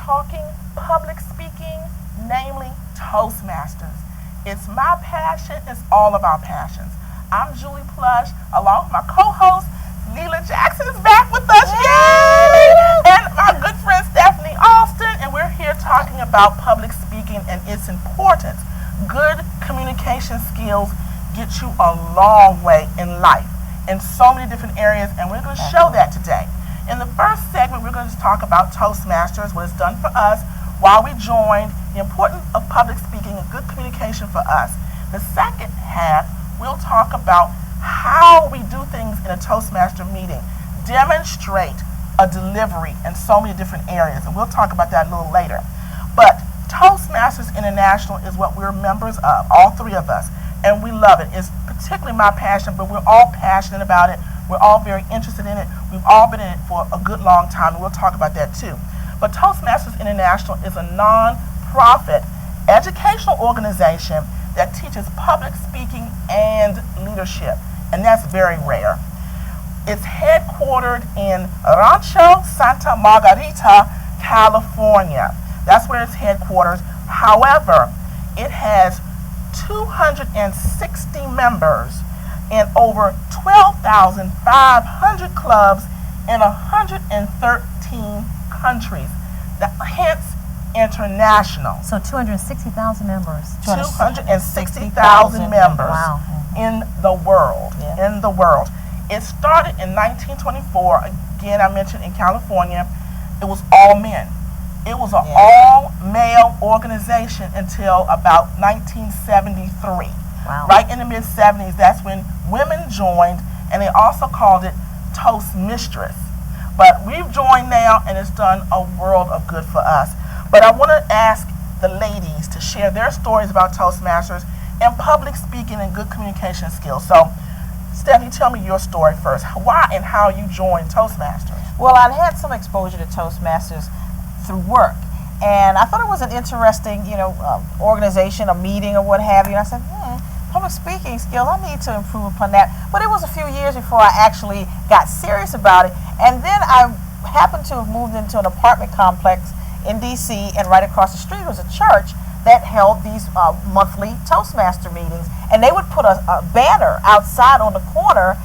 talking public speaking, namely Toastmasters. It's my passion, it's all of our passions. I'm Julie Plush, along with my co-host, Leela Jackson is back with us, yay! And my good friend Stephanie Austin, and we're here talking about public speaking and its importance. Good communication skills get you a long way in life in so many different areas, and we're going to show that today. In the first segment, we're going to talk about Toastmasters, what it's done for us, why we joined, the importance of public speaking and good communication for us. The second half, we'll talk about how we do things in a Toastmaster meeting, demonstrate a delivery in so many different areas, and we'll talk about that a little later. But Toastmasters International is what we're members of, all three of us, and we love it. It's particularly my passion, but we're all passionate about it. We're all very interested in it. We've all been in it for a good long time, and we'll talk about that too. But Toastmasters International is a non-profit educational organization that teaches public speaking and leadership, and that's very rare. It's headquartered in Rancho Santa Margarita, California. That's where its headquarters. However, it has 260 members in over 12,500 clubs in 113 countries. Hence, international. So 260,000 members. 260,000 members. Wow. In the world. Yeah. In the world. It started in 1924. Again, I mentioned in California. It was all men. It was an all-male organization until about 1973. Wow. Right in the mid-70s, that's when women joined, and they also called it Toastmistress. But we've joined now, and it's done a world of good for us. But I want to ask the ladies to share their stories about Toastmasters and public speaking and good communication skills. So, Stephanie, tell me your story first. Why and how you joined Toastmasters? Well, I'd had some exposure to Toastmasters through work, and I thought it was an interesting, organization, a meeting or what have you. And I said, public speaking skills, I need to improve upon that. But it was a few years before I actually got serious about it. And then I happened to have moved into an apartment complex in D.C., and right across the street was a church that held these monthly Toastmaster meetings. And they would put a banner outside on the corner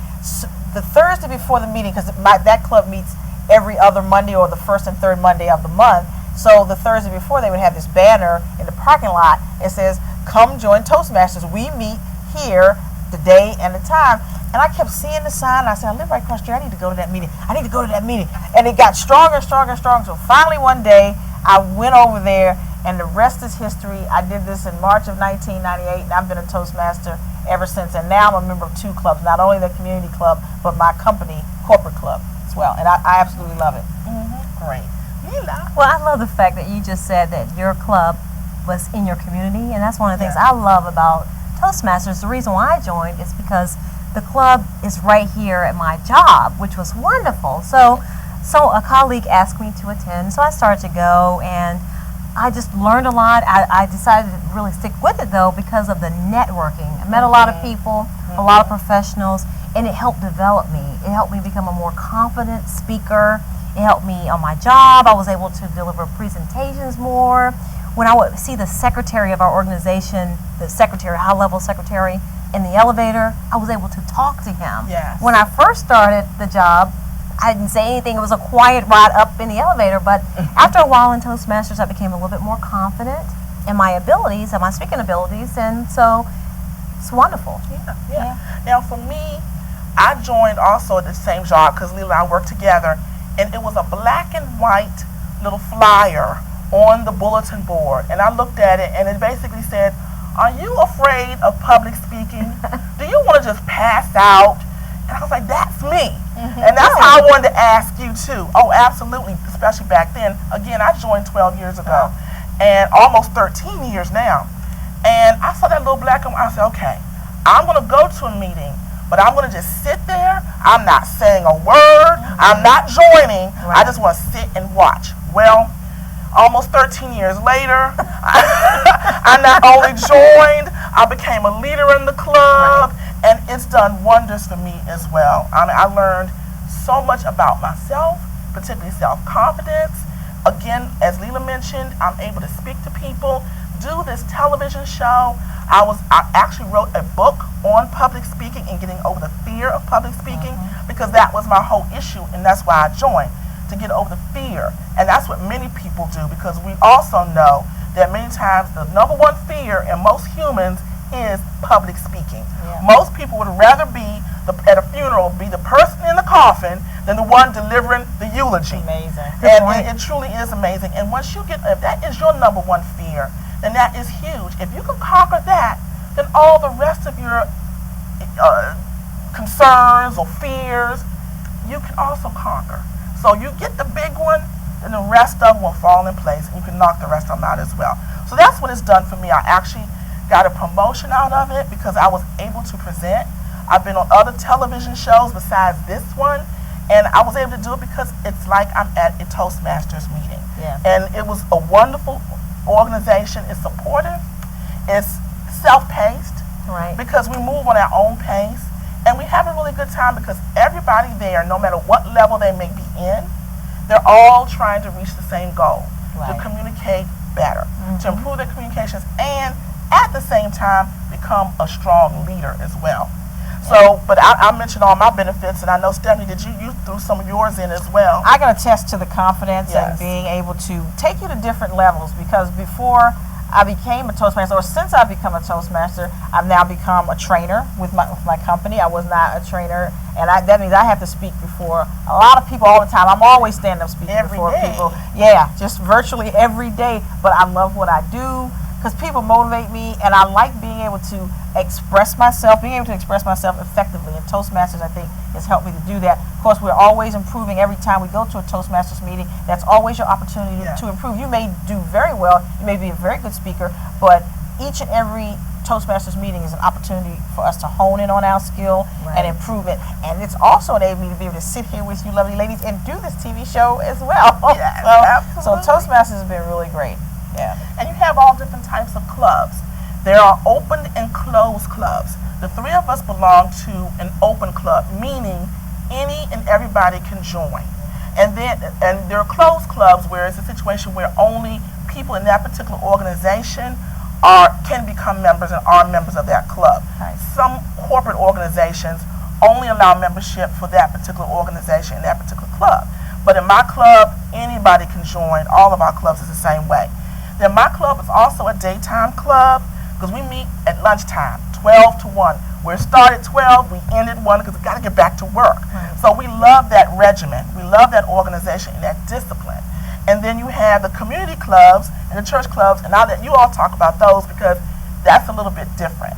the Thursday before the meeting, because that club meets every other Monday or the first and third Monday of the month. So the Thursday before, they would have this banner in the parking lot. It says, "Come join Toastmasters. We meet here the day and the time." And I kept seeing the sign, and I said, I live right across the street. I need to go to that meeting. I need to go to that meeting. And it got stronger and stronger and stronger. So finally one day, I went over there, and the rest is history. I did this in March of 1998, and I've been a Toastmaster ever since. And now I'm a member of two clubs, not only the community club, but my company corporate club as well. And I absolutely love it. Mm-hmm. Great. Leela? Well, I love the fact that you just said that your club was in your community, and that's one of the things I love about Toastmasters. The reason why I joined is because the club is right here at my job, which was wonderful. So a colleague asked me to attend, so I started to go, and I just learned a lot. I decided to really stick with it, though, because of the networking. I met a lot of people, a lot of professionals, and it helped develop me. It helped me become a more confident speaker. It helped me on my job. I was able to deliver presentations more. When I would see the secretary of our organization, the secretary, high-level secretary, in the elevator, I was able to talk to him. Yes. When I first started the job, I didn't say anything. It was a quiet ride up in the elevator, but after a while in Toastmasters, I became a little bit more confident in my abilities and my speaking abilities, and so it's wonderful. Yeah. Now, for me, I joined also at the same job because Leela and I worked together, and it was a black and white little flyer on the bulletin board, and I looked at it, and it basically said, "Are you afraid of public speaking? Do you want to just pass out?" And I was like, "That's me." And that's how I wanted to ask you too. Oh, absolutely, especially back then. Again, I joined 12 years ago, and almost 13 years now. And I saw that little black and white. I said, okay, I'm going to go to a meeting, but I'm going to just sit there. I'm not saying a word. I'm not joining. I just want to sit and watch. Well, almost 13 years later, I not only joined, I became a leader in the club, and it's done wonders for me as well. I mean, I learned so much about myself, particularly self-confidence, again, as Leela mentioned, I'm able to speak to people, do this television show. I actually wrote a book on public speaking and getting over the fear of public speaking, because that was my whole issue, and that's why I joined, to get over the fear. And that's what many people do, because we also know that many times the number one fear in most humans is public speaking. Yeah. Most people would rather be at a funeral, be the person in the coffin than the one delivering the eulogy. Amazing. And it truly is amazing. And once you get, if that is your number one fear, then that is huge. If you can conquer that, then all the rest of your concerns or fears, you can also conquer. So you get the big one, then the rest of them will fall in place, and you can knock the rest of them out as well. So that's what it's done for me. I actually got a promotion out of it because I was able to present. I've been on other television shows besides this one, and I was able to do it because it's like I'm at a Toastmasters meeting. Yeah. And it was a wonderful organization. It's supportive. It's self-paced, Right. because we move on our own pace, and we have a really good time because everybody there, no matter what level they may be in, they're all trying to reach the same goal, to Right. communicate better, to improve their communications, and at the same time become a strong leader as well. So, but I mentioned all my benefits, and I know, Stephanie, that you threw some of yours in as well. I can attest to the confidence and Yes. being able to take you to different levels, because before I became a Toastmaster, or since I've become a Toastmaster, I've now become a trainer with my company. I was not a trainer, and that means I have to speak before a lot of people all the time. I'm always stand up speaking Every before day. people. Yeah, just virtually every day. But I love what I do because people motivate me, and I like being able to express myself, effectively. And Toastmasters, I think, has helped me to do that. Of course, we're always improving every time we go to a Toastmasters meeting. That's always your opportunity Yeah. to improve. You may do very well, you may be a very good speaker, but each and every Toastmasters meeting is an opportunity for us to hone in on our skill and improve it. And it's also enabled me to be able to sit here with you lovely ladies and do this TV show as well. Yes, so absolutely. Toastmasters has been really great. Yeah. And you have all different types of clubs. There are open and closed clubs. The three of us belong to an open club, meaning any and everybody can join. And there are closed clubs where it's a situation where only people in that particular organization can become members and are members of that club. Right. Some corporate organizations only allow membership for that particular organization in that particular club. But in my club, anybody can join. All of our clubs is the same way. Then my club is also a daytime club because we meet at lunchtime, 12 to 1. We start at 12, we end at 1 because we got to get back to work. Right. So we love that regimen. We love that organization and that discipline. And then you have the community clubs and the church clubs, and I'll let you all talk about those because that's a little bit different.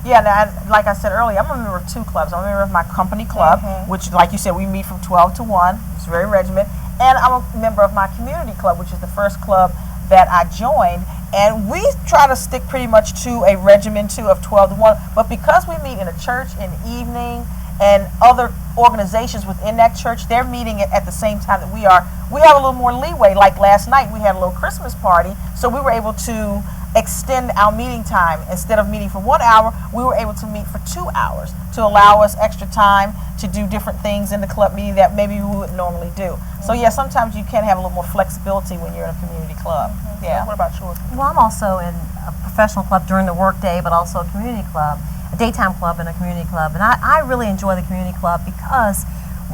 Yeah, now, like I said earlier, I'm a member of two clubs. I'm a member of my company club, which, like you said, we meet from 12 to 1. It's very regimented. And I'm a member of my community club, which is the first club that I joined. And we try to stick pretty much to a regimen, too, of 12 to 1. But because we meet in a church in the evening and other organizations within that church, they're meeting at the same time that we are, we have a little more leeway. Like last night, we had a little Christmas party, so we were able to extend our meeting time. Instead of meeting for 1 hour, we were able to meet for 2 hours to allow us extra time to do different things in the club meeting that maybe we wouldn't normally do. So yeah, sometimes you can have a little more flexibility when you're in a community club. Yeah. What about yours? Well, I'm also in a professional club during the workday, but also a community club, a daytime club and a community club. And I really enjoy the community club because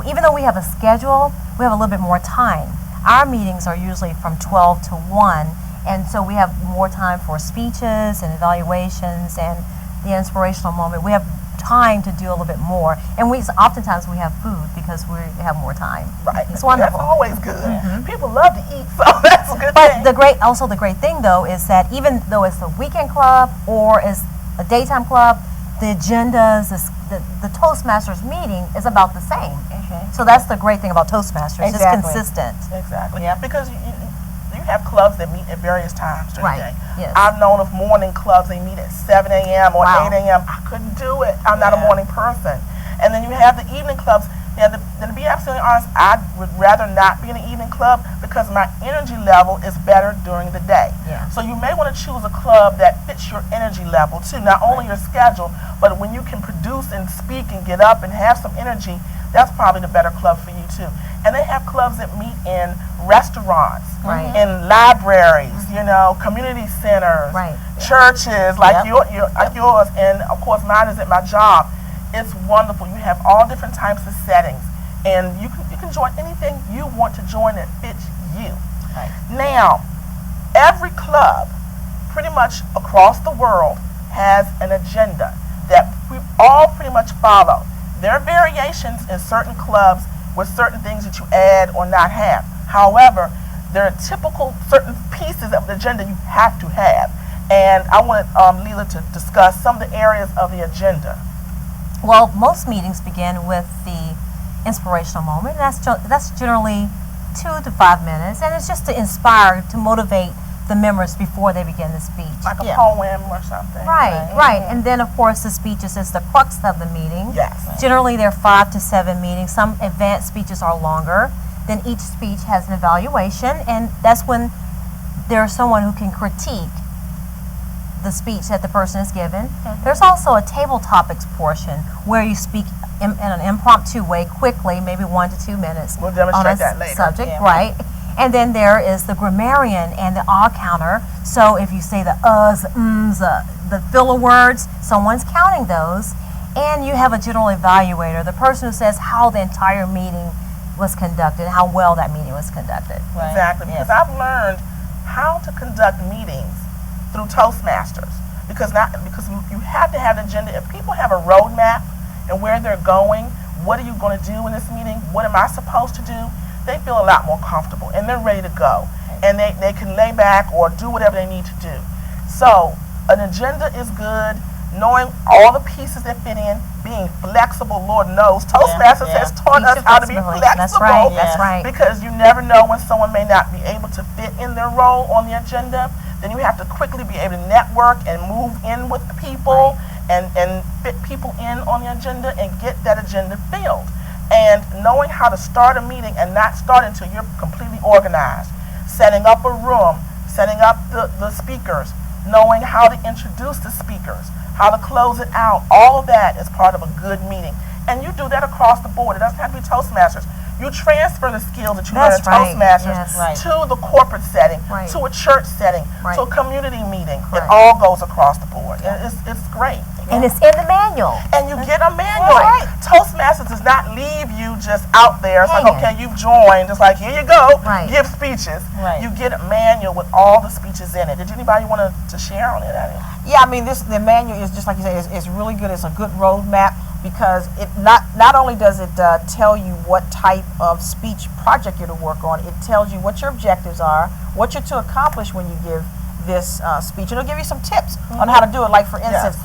even though we have a schedule, we have a little bit more time. Our meetings are usually from 12 to 1, and so we have more time for speeches and evaluations and the inspirational moment. We have time to do a little bit more, and oftentimes we have food because we have more time. Right. It's wonderful. That's always good. People love to eat, so that's a good But thing. the great thing though is that even though it's a weekend club or it's a daytime club, the agendas, the Toastmasters meeting is about the same. So that's the great thing about Toastmasters. Exactly. It's consistent. Exactly. Yep. Because you have clubs that meet at various times during Right. the day. Yes. I've known of morning clubs, they meet at 7 a.m. or Wow. 8 a.m. I couldn't do it. I'm not a Yeah. morning person. And then you have the evening clubs. Yeah, to be absolutely honest, I would rather not be in an evening club because my energy level is better during the day. Yeah. So you may want to choose a club that fits your energy level too, not only your schedule, but when you can produce and speak and get up and have some energy, that's probably the better club for you too. And they have clubs that meet in restaurants, Right. in libraries, you know, community centers, Right. churches like Yep. like yours, and of course mine is at my job. It's wonderful. You have all different types of settings, and you can join anything you want to join that fits you. Right. Now, every club, pretty much across the world, has an agenda that we all pretty much follow. There are variations in certain clubs with certain things that you add or not have. However, there are typical certain pieces of the agenda you have to have. And I want Leela to discuss some of the areas of the agenda. Well, most meetings begin with the inspirational moment. That's generally 2 to 5 minutes, and it's just to inspire, to motivate the members before they begin the speech. Like a poem or something. Right. And then, of course, the speeches is the crux of the meeting. Yes. Generally, there are 5 to 7 meetings. Some advanced speeches are longer. Then each speech has an evaluation, and that's when there's someone who can critique the speech that the person is given. There's also a table topics portion where you speak in an impromptu way, quickly, maybe 1 to 2 minutes. We'll demonstrate on a that later. subject, Yeah. right? And then there is the grammarian and the counter. So if you say the uhs, ums, the filler words, someone's counting those. And you have a general evaluator, the person who says how the entire meeting was conducted, how well that meeting was conducted. Right. Exactly. Yes. Because I've learned how to conduct meetings through Toastmasters. Because you have to have an agenda. If people have a roadmap and where they're going, what are you going to do in this meeting? What am I supposed to do? They feel a lot more comfortable and they're ready to go. And they can lay back or do whatever they need to do. So an agenda is good, knowing all the pieces that fit in, being flexible, Lord knows. Toastmasters has taught us how to be flexible. That's right, that's right. Because you never know when someone may not be able to fit in their role on the agenda. Then you have to quickly be able to network and move in with the people and fit people in on the agenda and get that agenda filled. And knowing how to start a meeting and not start until you're completely organized. Setting up a room, setting up the speakers, knowing how to introduce the speakers, how to close it out. All of that is part of a good meeting. And you do that across the board. It doesn't have to be Toastmasters. You transfer the skills that you learn in Toastmasters to the corporate setting, to a church setting, to a community meeting. It all goes across the board. It's great. And it's in the manual. And you get a manual. Toastmasters does not leave you just out there. It's like, okay, you've joined. It's like, here you go. Give speeches. You get a manual with all the speeches in it. Did anybody want to share on it? Yeah, I mean, the manual is just like you say. It's really good. It's a good roadmap because it not only does it tell you what type of speech project you're to work on, it tells you what your objectives are, what you're to accomplish when you give this speech. It'll give you some tips on how to do it. Like, for instance,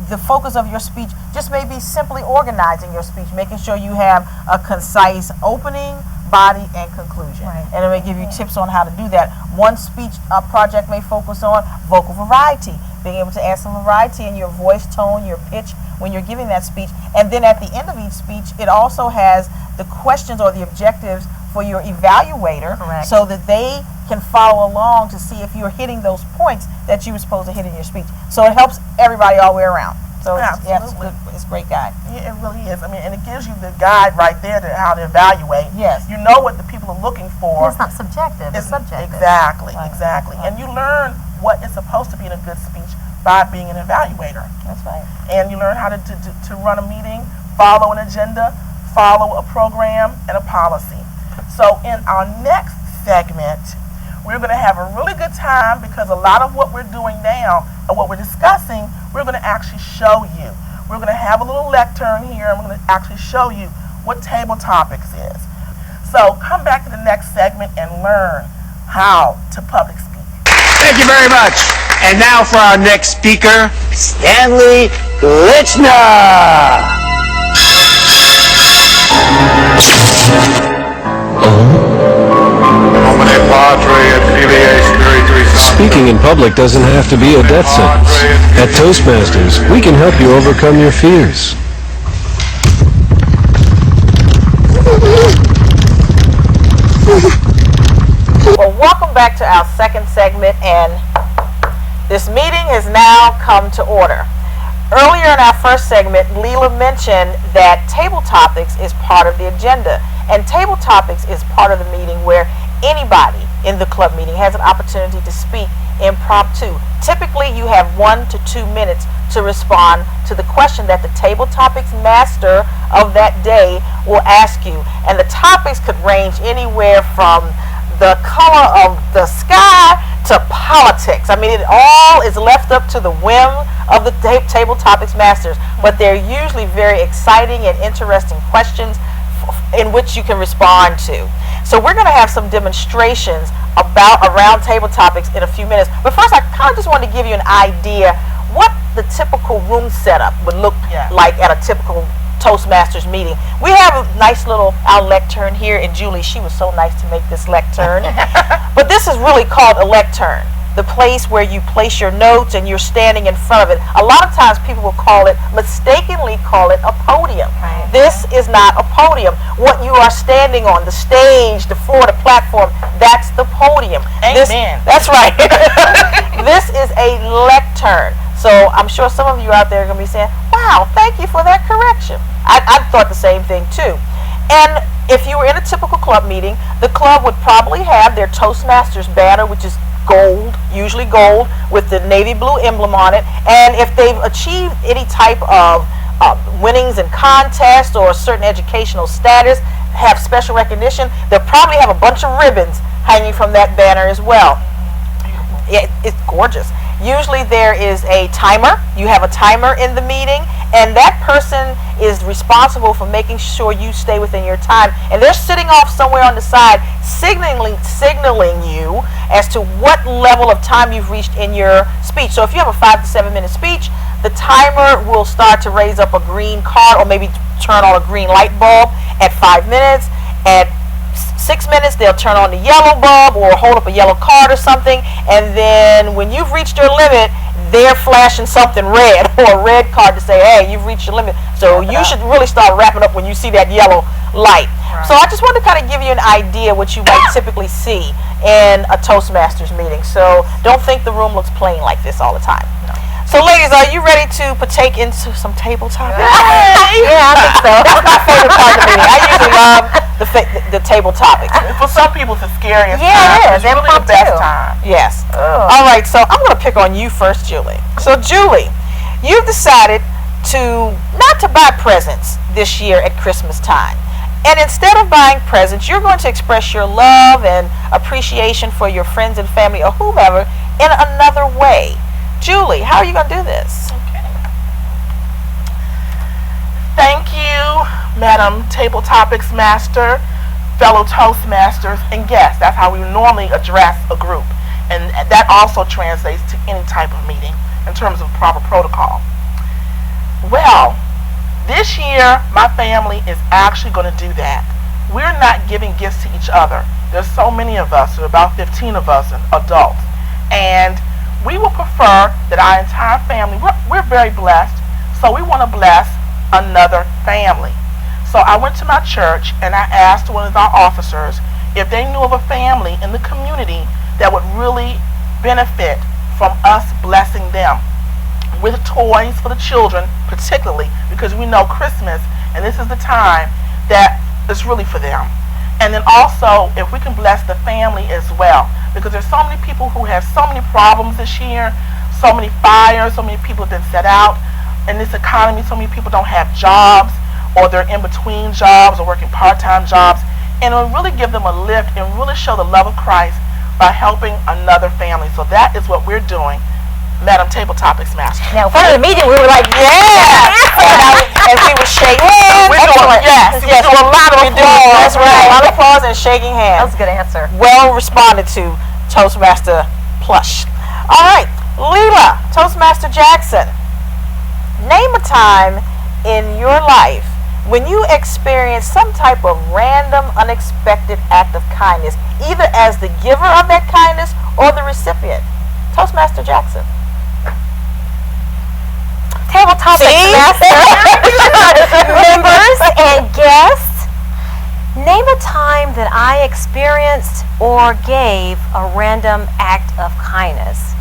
the focus of your speech just may be simply organizing your speech, making sure you have a concise opening, body, and conclusion. And it may give you tips on how to do that. One speech project may focus on vocal variety, being able to add some variety in your voice tone, your pitch when you're giving that speech. And then at the end of each speech, it also has the questions or the objectives for your evaluator, so that they can follow along to see if you're hitting those points that you were supposed to hit in your speech. So it helps everybody all the way around. So it's good. It's a great guide. Yeah, it really is. I mean, and it gives you the guide right there to how to evaluate. Yes. You know what the people are looking for. It's not subjective. It's subjective. Exactly. And you learn what is supposed to be in a good speech by being an evaluator. That's right. And you learn how to run a meeting, follow an agenda, follow a program, and a policy. So in our next segment, we're going to have a really good time because a lot of what we're doing now and what we're discussing, we're going to actually show you. We're going to have a little lectern here and we're going to actually show you what table topics is. So come back to the next segment and learn how to public speak. Thank you very much. And now for our next speaker, Stanley Lichner. Speaking in public doesn't have to be a death sentence. At Toastmasters, we can help you overcome your fears. Well, welcome back to our second segment, and this meeting has now come to order. Earlier in our first segment, Leela mentioned that table topics is part of the agenda, And table topics is part of the meeting where anybody in the club meeting has an opportunity to speak impromptu. Typically, you have 1 to 2 minutes to respond to the question that the table topics master of that day will ask you. And the topics could range anywhere from the color of the sky to politics. I mean, it all is left up to the whim of the table topics masters, but they're usually very exciting and interesting questions in which you can respond to. So we're going to have some demonstrations around table topics in a few minutes. But first, I kind of just wanted to give you an idea what the typical room setup would look like at a typical Toastmasters meeting. We have a nice little our lectern here, and Julie, she was so nice to make this lectern. But this is really called a lectern, the place where you place your notes and you're standing in front of it. A lot of times people will mistakenly call it a podium. Right. This is not a podium. What you are standing on, the stage, the floor, the platform, that's the podium. Amen. That's right. This is a lectern. So I'm sure some of you out there are going to be saying, wow, thank you for that correction. I thought the same thing too. And if you were in a typical club meeting, the club would probably have their Toastmasters banner, which is gold, usually gold, with the navy blue emblem on it. And if they've achieved any type of winnings in contests or a certain educational status, have special recognition, they'll probably have a bunch of ribbons hanging from that banner as well. It's gorgeous. Usually there is a timer. You have a timer in the meeting, and that person is responsible for making sure you stay within your time. And they're sitting off somewhere on the side, signaling you as to what level of time you've reached in your speech. So if you have a 5 to 7 minute speech, the timer will start to raise up a green card or maybe turn on a green light bulb at 5 minutes. At 6 minutes, they'll turn on the yellow bulb or hold up a yellow card or something, and then when you've reached your limit, they're flashing something red or a red card to say, hey, you've reached your limit. So you should really start wrapping up when you see that yellow light. Right. So I just wanted to kind of give you an idea what you might typically see in a Toastmasters meeting. So don't think the room looks plain like this all the time. No. So ladies, are you ready to partake into some table topics? Yeah, I think so. That's my favorite part of the meeting. I usually love the table topics. For some people, it's the scariest time. Yeah, it is. It's really the best time. Yes. All right, so I'm going to pick on you first, Julie. So Julie, you've decided not to buy presents this year at Christmas time. And instead of buying presents, you're going to express your love and appreciation for your friends and family or whomever in another way. Julie, how are you going to do this? Okay. Thank you, Madam Table Topics Master, fellow Toastmasters, and guests. That's how we normally address a group. And that also translates to any type of meeting in terms of proper protocol. Well, this year, my family is actually going to do that. We're not giving gifts to each other. There's so many of us, there are about 15 of us adults. And we will prefer that our entire family, we're very blessed, so we want to bless another family. So I went to my church and I asked one of our officers if they knew of a family in the community that would really benefit from us blessing them with toys for the children, particularly because we know Christmas and this is the time that is really for them. And then also if we can bless the family as well, because there's so many people who have so many problems this year, so many fires, so many people have been set out in this economy, so many people don't have jobs or they're in between jobs or working part-time jobs, and it'll really give them a lift and really show the love of Christ by helping another family. So that is what we're doing, Madam Table Topics Master. Now, in front of the meeting, we were like, yeah! And we were shaking hands. We're doing, yes, we do a lot of applause. That's right, a lot of applause and shaking hands. That was a good answer. Well responded to, Toastmaster Plush. All right, Leela, Toastmaster Jackson, name a time in your life when you experienced some type of random, unexpected act of kindness, either as the giver of that kindness or the recipient. Toastmaster Jackson. Table Topics Master, members and guests, name a time that I experienced or gave a random act of kindness.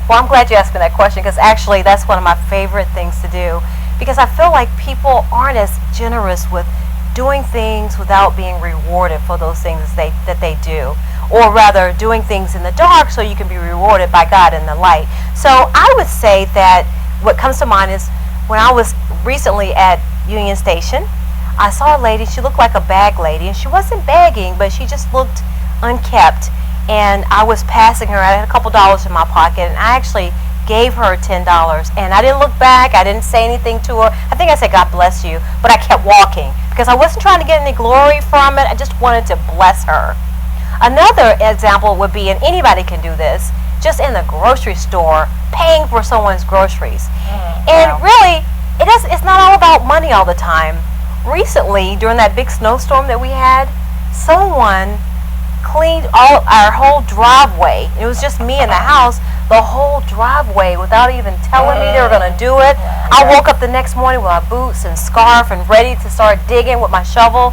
Well, I'm glad you asked me that question because actually that's one of my favorite things to do, because I feel like people aren't as generous with doing things without being rewarded for those things that they do, or rather doing things in the dark so you can be rewarded by God in the light. So I would say that what comes to mind is when I was recently at Union Station, I saw a lady. She looked like a bag lady, and she wasn't begging, but she just looked unkept. And I was passing her. I had a couple dollars in my pocket, and I actually gave her $10. And I didn't look back. I didn't say anything to her. I think I said, "God bless you," but I kept walking because I wasn't trying to get any glory from it. I just wanted to bless her. Another example would be, and anybody can do this, just in the grocery store, paying for someone's groceries. And really, it's not all about money all the time. Recently, during that big snowstorm that we had, someone cleaned our whole driveway. It was just me in the house, the whole driveway, without even telling me they were going to do it. I woke up the next morning with my boots and scarf and ready to start digging with my shovel.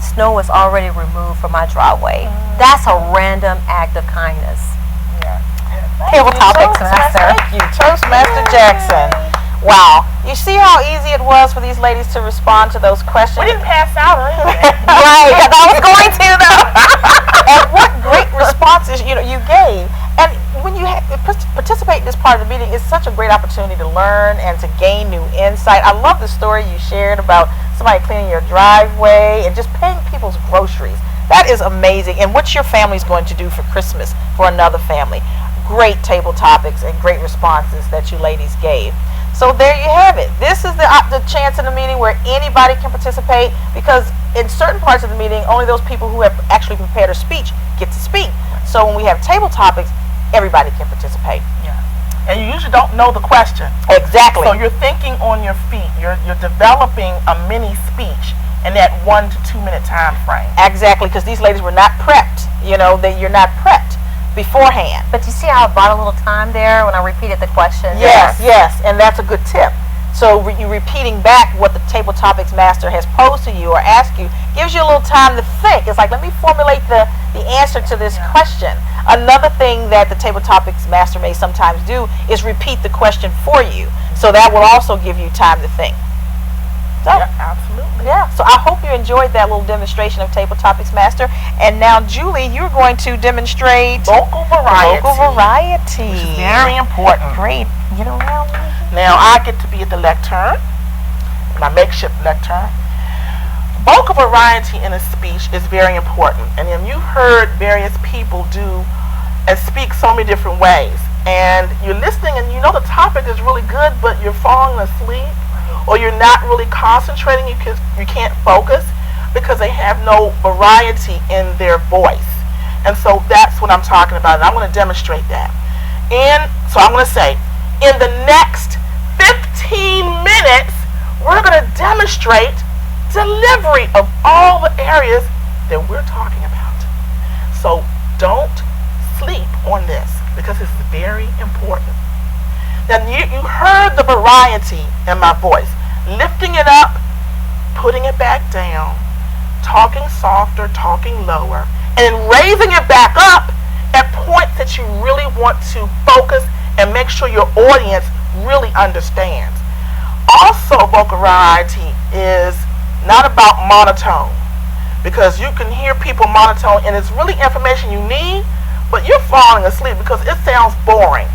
Snow was already removed from my driveway. That's a random act of kindness. Table topics, Master. Thank you, Toastmaster Jackson. Wow. You see how easy it was for these ladies to respond to those questions? We didn't pass out or anything. Right. I was going to, though. And what great responses you gave. And when you participate in this part of the meeting, it's such a great opportunity to learn and to gain new insight. I love the story you shared about somebody cleaning your driveway and just paying people's groceries. That is amazing. And what your family's going to do for Christmas for another family. Great table topics and great responses that you ladies gave. So there you have it. This is the chance in the meeting where anybody can participate, because in certain parts of the meeting, only those people who have actually prepared a speech get to speak. So when we have table topics, everybody can participate. Yeah. And you usually don't know the question. Exactly. So you're thinking on your feet. You're developing a mini speech in that 1 to 2 minute time frame. Exactly, because these ladies were not prepped. You're not prepped beforehand. But you see how I bought a little time there when I repeated the question? Yes, and that's a good tip. So you repeating back what the table topics master has posed to you or asked you gives you a little time to think. It's like, let me formulate the answer to this question. Another thing that the table topics master may sometimes do is repeat the question for you. So that will also give you time to think. So, yeah, absolutely. Yeah. So I hope you enjoyed that little demonstration of Table Topics Master. And now, Julie, you're going to demonstrate vocal variety. Vocal variety. Which is very important. Great. Get around. Now I get to be at the lectern, my makeshift lectern. Vocal variety in a speech is very important. And then you've heard various people do and speak so many different ways. And you're listening and you know the topic is really good, but you're falling asleep. Or you're not really concentrating, you can't focus because they have no variety in their voice. And so that's what I'm talking about, and I'm going to demonstrate that. And so I'm going to say, in the next 15 minutes, we're going to demonstrate delivery of all the areas that we're talking about. So don't sleep on this because it's very important. Now you heard the variety in my voice. Lifting it up, putting it back down, talking softer, talking lower, and then raising it back up at points that you really want to focus and make sure your audience really understands. Also, vocal variety is not about monotone, because you can hear people monotone and it's really information you need, but you're falling asleep because it sounds boring.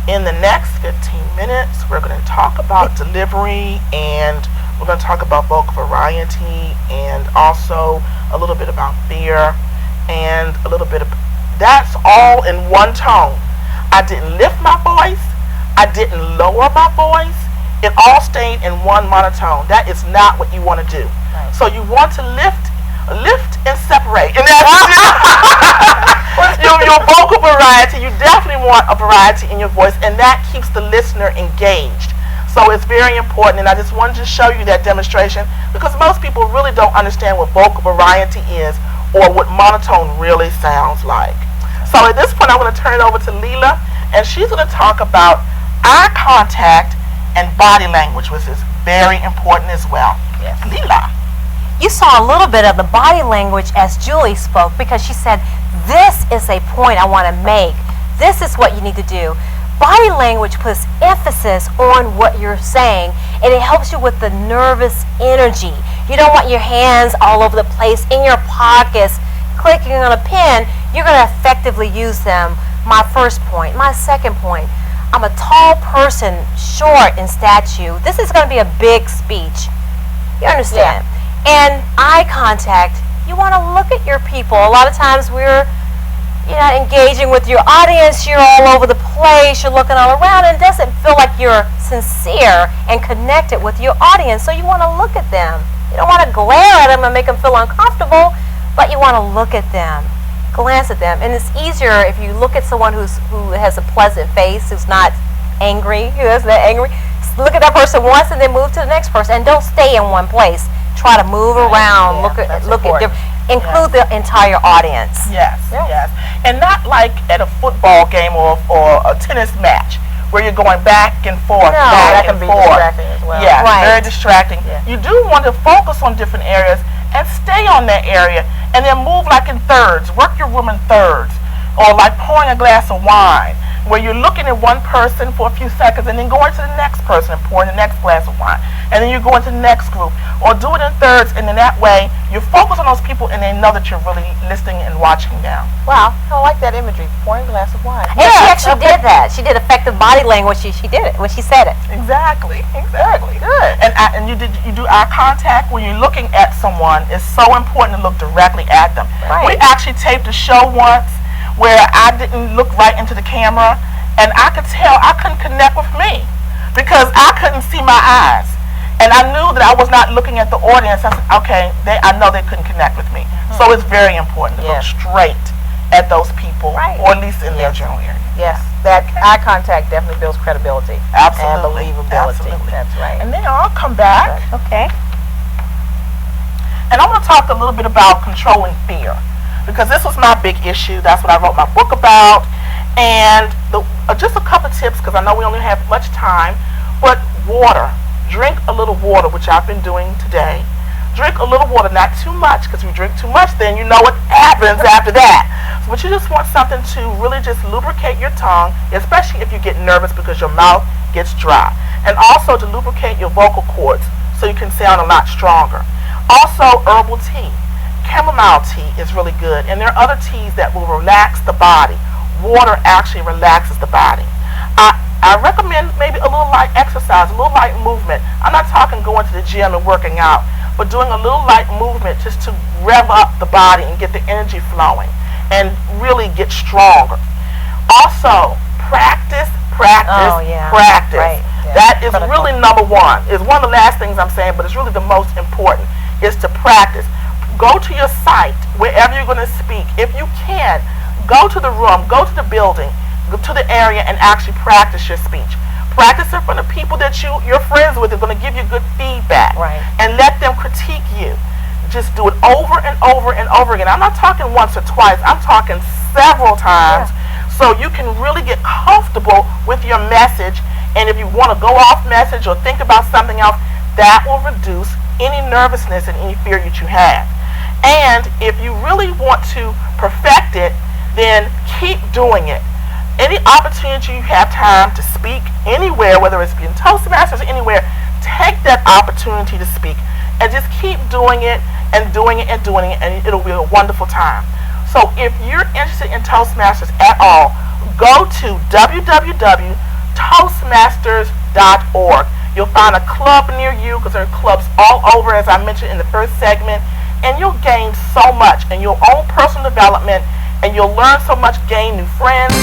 In the next 15 minutes, we're going to talk about delivery, and we're going to talk about vocal variety, and also a little bit about fear, and a little bit of, that's all in one tone. I didn't lift my voice. I didn't lower my voice. It all stayed in one monotone. That is not what you want to do. Right. So you want to lift and separate. And that's your vocal variety. You definitely want a variety in your voice, and that keeps the listener engaged. So it's very important, and I just wanted to show you that demonstration because most people really don't understand what vocal variety is or what monotone really sounds like. So at this point, I'm going to turn it over to Leela, and she's going to talk about eye contact and body language, which is very important as well. Yes. Leela. You saw a little bit of the body language as Julie spoke, because she said, this is a point I want to make. This is what you need to do. Body language puts emphasis on what you're saying, and it helps you with the nervous energy. You don't want your hands all over the place, in your pockets, clicking on a pen. You're going to effectively use them. My first point. My second point, I'm a tall person, short in stature. This is going to be a big speech. You understand? And eye contact, you want to look at your people. A lot of times you're not engaging with your audience, you're all over the place, you're looking all around, and it doesn't feel like you're sincere and connected with your audience. So you want to look at them. You don't want to glare at them and make them feel uncomfortable, but you want to look at them, glance at them. And it's easier if you look at someone who has a pleasant face, who's not angry, who isn't that angry. Look at that person once and then move to the next person, and don't stay in one place. Try to move around, look at different, include the entire audience. Yes, yes. And not like at a football game or a tennis match where you're going back and forth, that can be distracting as well. Yeah, Right. very distracting. Yeah. You do want to focus on different areas and stay on that area, and then move like in thirds. Work your room in thirds, or like pouring a glass of wine, where you're looking at one person for a few seconds and then going to the next person and pouring the next glass of wine, and then you're going to the next group, or do it in thirds, and then that way you focus on those people and they know that you're really listening and watching them. Wow, I like that imagery. Pouring a glass of wine. And she actually did that. She did effective body language. She did it when she said it. Exactly. Good. And you do eye contact when you're looking at someone. It's so important to look directly at them. Right. We actually taped a show once where I didn't look right into the camera, and I could tell I couldn't connect with me because I couldn't see my eyes, and I knew that I was not looking at the audience. I said, okay, I know they couldn't connect with me. So it's very important to look straight at those people, or at least in their general area. Yes, that eye contact definitely builds credibility. Absolutely. And believability. Absolutely. That's right. And then I'll come back, Okay. and I want to talk a little bit about controlling fear, because this was my big issue. That's what I wrote my book about. And just a couple of tips, because I know we only have much time, but water. Drink a little water, which I've been doing today. Drink a little water, not too much, because if you drink too much, then you know what happens after that. But you just want something to really just lubricate your tongue, especially if you get nervous because your mouth gets dry. And also to lubricate your vocal cords so you can sound a lot stronger. Also, herbal tea. Chamomile tea is really good, and there are other teas that will relax the body. Water actually relaxes the body. I recommend maybe a little light exercise, a little light movement. I'm not talking going to the gym and working out, but doing a little light movement just to rev up the body and get the energy flowing and really get stronger. Also, practice. Oh, yeah. Practice. Right. Yeah. That is Critical. really number one. It's one of the last things I'm saying, but it's really the most important, is to practice. Go to your site, wherever you're going to speak. If you can, go to the room, go to the building, go to the area, and actually practice your speech. Practice in front of people that you're friends with, is going to give you good feedback. Right. And let them critique you. Just do it over and over and over again. I'm not talking once or twice. I'm talking several times, so you can really get comfortable with your message. And if you want to go off message or think about something else, that will reduce any nervousness and any fear that you have. And if you really want to perfect it, then keep doing it. Any opportunity you have time to speak anywhere, whether it's in Toastmasters or anywhere, take that opportunity to speak and just keep doing it and doing it and doing it, and it'll be a wonderful time. So if you're interested in Toastmasters at all, go to www.toastmasters.org. You'll find a club near you, because there are clubs all over, as I mentioned in the first segment, and you'll gain so much in your own personal development, and you'll learn so much, gain new friends,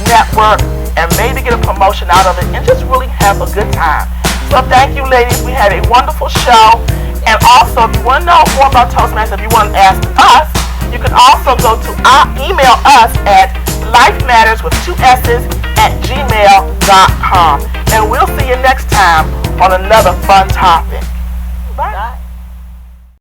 network, and maybe get a promotion out of it, and just really have a good time. So thank you, ladies. We had a wonderful show. And also, if you want to know more about Toastmasters, if you want to ask us, you can also go to email us at lifematters@gmail.com. And we'll see you next time on another fun topic.